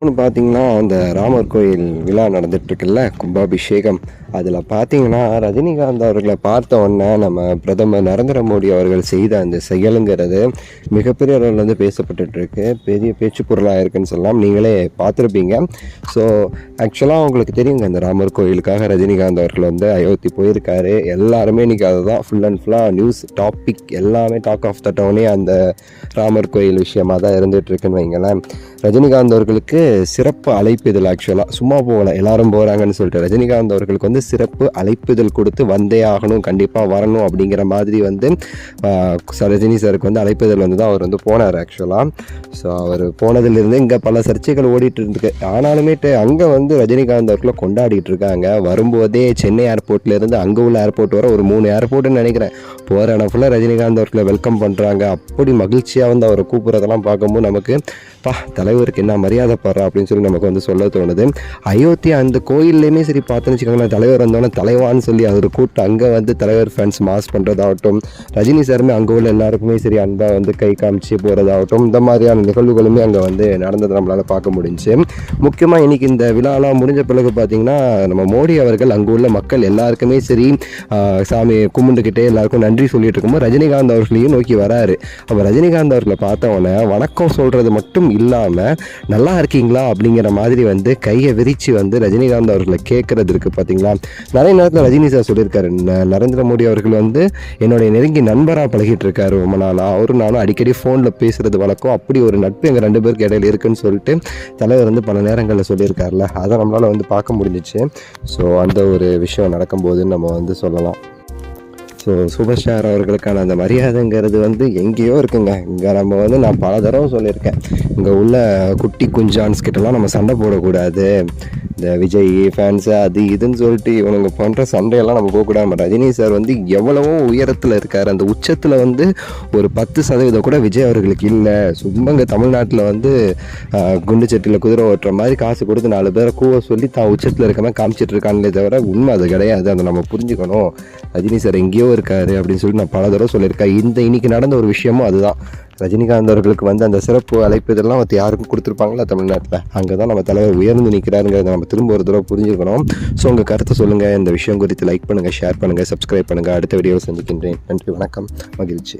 பார்த்தீங்கன்னா, அந்த ராமர் கோயில் விழா நடந்துட்டுருக்குல்ல, கும்பாபிஷேகம். அதில பார்த்தீங்கன்னா, ரஜினிகாந்த் அவர்கள பார்த்த உடனே நம்ம பிரதமர் நரேந்திர மோடி அவர்கள் செய்த அந்த செயலுங்கிறது மிகப்பெரிய அளவுல வந்து பேசப்பட்டுட்டுருக்கு. பெரிய பேச்சு பொருளா இருக்குன்னு சொல்லலாம். நீங்களே பார்த்துருப்பீங்க. ஸோ, ஆக்சுவலா உங்களுக்கு தெரியுங்க, இந்த ராமர் கோயிலுக்காக ரஜினிகாந்த் அவர்கள் வந்து அயோத்தி போயிருக்காரு. எல்லாருமே இன்னைக்கு அதுதான் ஃபுல் அண்ட் ஃபுல்லா நியூஸ் டாபிக் எல்லாமே டாக் ஆஃப் த டவுனே அந்த ராமர் கோயில் விஷயமா தான் இருந்துட்டுருக்குன்னு வைங்களேன். ரஜினிகாந்த் அவர்களுக்கு சிறப்பு அழைப்பிதழ் ஆக்சுவலாக சும்மா போகல, எல்லாரும் போகிறாங்கன்னு சொல்லிட்டு ரஜினிகாந்த் அவர்களுக்கு வந்து சிறப்பு அழைப்பிதழ் கொடுத்து வந்தே ஆகணும், கண்டிப்பாக வரணும் அப்படிங்கிற மாதிரி வந்து ரஜினி சாருக்கு வந்து அழைப்பிதழ் வந்து தான் அவர் வந்து போனார் ஆக்சுவலாக. ஸோ அவர் போனதுலேருந்து இங்கே பல சர்ச்சைகள் ஓடிட்டு இருக்கு. ஆனாலுமேட்டு அங்கே வந்து ரஜினிகாந்த் அவர்களை கொண்டாடிட்டு இருக்காங்க. வரும்போதே சென்னை ஏர்போர்ட்லேருந்து அங்கே உள்ள ஏர்போர்ட் வர ஒரு 3 ஏர்போர்ட்டுன்னு நினைக்கிறேன், போகிற இடம் ஃபுல்லாக ரஜினிகாந்த் அவர்களை வெல்கம் பண்ணுறாங்க. அப்படி மகிழ்ச்சியாக வந்து அவரை கூப்பிட்றதெல்லாம் பார்க்கும்போது நமக்கு தலைவருக்கு என்ன மரியாதை படுறா அப்படின்னு சொல்லி நமக்கு வந்து சொல்ல தோணுது. அயோத்தி அந்த கோயில்லையுமே சரி பார்த்தோன்னு வச்சுக்கோங்களேன், தலைவர் வந்தோடனே தலைவான்னு சொல்லி அவர் கூப்பிட்டு அங்கே வந்து தலைவர் ஃபேன்ஸ் மாஸ் பண்ணுறதாகட்டும், ரஜினி சாருமே அங்கே உள்ள எல்லாருக்குமே சரி அன்பாக வந்து கை காமிச்சு போகிறதாகட்டும், இந்த மாதிரியான நிகழ்வுகளுமே அங்கே வந்து நடந்தது நம்மளால் பார்க்க முடிஞ்சு. முக்கியமாக இன்றைக்கி இந்த விழாலாம் முடிஞ்ச பிறகு பார்த்திங்கன்னா, நம்ம மோடி அவர்கள் அங்கே உள்ள மக்கள் எல்லாருக்குமே சரி சாமி கும்பிட்டுக்கிட்டே எல்லாருக்கும் நன்றி சொல்லிட்டு இருக்கும்போது ரஜினிகாந்த் அவர்களையும் நோக்கி வராரு. அப்போ ரஜினிகாந்த் அவர்களை பார்த்தவொடனே வணக்கம் சொல்கிறது மட்டும் இல்லாமல் நல்லா இருக்கீங்களா அப்படிங்கிற மாதிரி வந்து கையை விரித்து வந்து ரஜினிகாந்த் அவர்களை கேட்குறது இருக்குது பார்த்தீங்களா. நிறைய நேரத்தில் ரஜினி சார் சொல்லியிருக்காரு, நரேந்திர மோடி அவர்கள் வந்து என்னுடைய நெருங்கி நண்பராக பழகிட்டு இருக்காரு ரொம்ப நாளாக, அவரும் நானும் அடிக்கடி ஃபோனில் பேசுகிறது வழக்கம், அப்படி ஒரு நட்பு எங்கள் 2 பேருக்கு இடையில இருக்குன்னு சொல்லிட்டு தலைவர் வந்து பல நேரங்களில் சொல்லியிருக்காருல, அதை நம்மளால் வந்து பார்க்க முடிஞ்சிச்சு. ஸோ அந்த ஒரு விஷயம் நடக்கும்போதுன்னு நம்ம வந்து சொல்லலாம். ஸோ சூப்பர் ஸ்டார் அவர்களுக்கான அந்த மரியாதைங்கிறது வந்து எங்கேயோ இருக்குங்க. இங்கே நம்ம வந்து நான் பல தடவை சொல்லியிருக்கேன், இங்கே உள்ள குட்டி குஞ்சான்ஸ் கிட்டலாம் நம்ம சண்டை போடக்கூடாது, இந்த விஜய் ஃபேன்ஸு அது இதுன்னு சொல்லிட்டு இவனுங்க பண்ணுற சண்டையெல்லாம் நம்ம போகக்கூடாது. நம்ம ரஜினி சார் வந்து எவ்வளவோ உயரத்தில் இருக்கார், அந்த உச்சத்தில் வந்து ஒரு 10% கூட விஜய் அவர்களுக்கு இல்லை. சும்மா இங்கே தமிழ்நாட்டில் வந்து குண்டு சட்டியில் குதிரை ஓட்டுற மாதிரி காசு கொடுத்து 4 பேரை கூவ சொல்லி தான் உச்சத்தில் இருக்க மாதிரி காமிச்சிட்டு இருக்காங்களே தவிர உண்மை அது கிடையாது. அதை நம்ம புரிஞ்சுக்கணும். ரஜினி சார் எங்கேயோ இருக்காரு அப்படின்னு சொல்லி நான் பல தடவை சொல்லியிருக்கேன். இன்னைக்கு நடந்த ஒரு விஷயமும் அதுதான். ரஜினிகாந்த் அவர்களுக்கு வந்து அந்த சிறப்பு அழைப்பு இதெல்லாம் மற்ற யாருக்கும் கொடுத்துருப்பாங்களா தமிழ்நாட்டில், அங்கே தான் நம்ம தலைவர் உயர்ந்து நிற்கிறாருங்கிறத நம்ம திரும்ப ஒரு தடவை புரிஞ்சுக்கணும். ஸோ உங்கள் கருத்தை சொல்லுங்கள், இந்த விஷயம் குறித்து லைக் பண்ணுங்கள், ஷேர் பண்ணுங்கள், சப்ஸ்கிரைப் பண்ணுங்கள். அடுத்த வீடியோவில் சந்திக்கின்றேன். நன்றி, வணக்கம், மகிழ்ச்சி.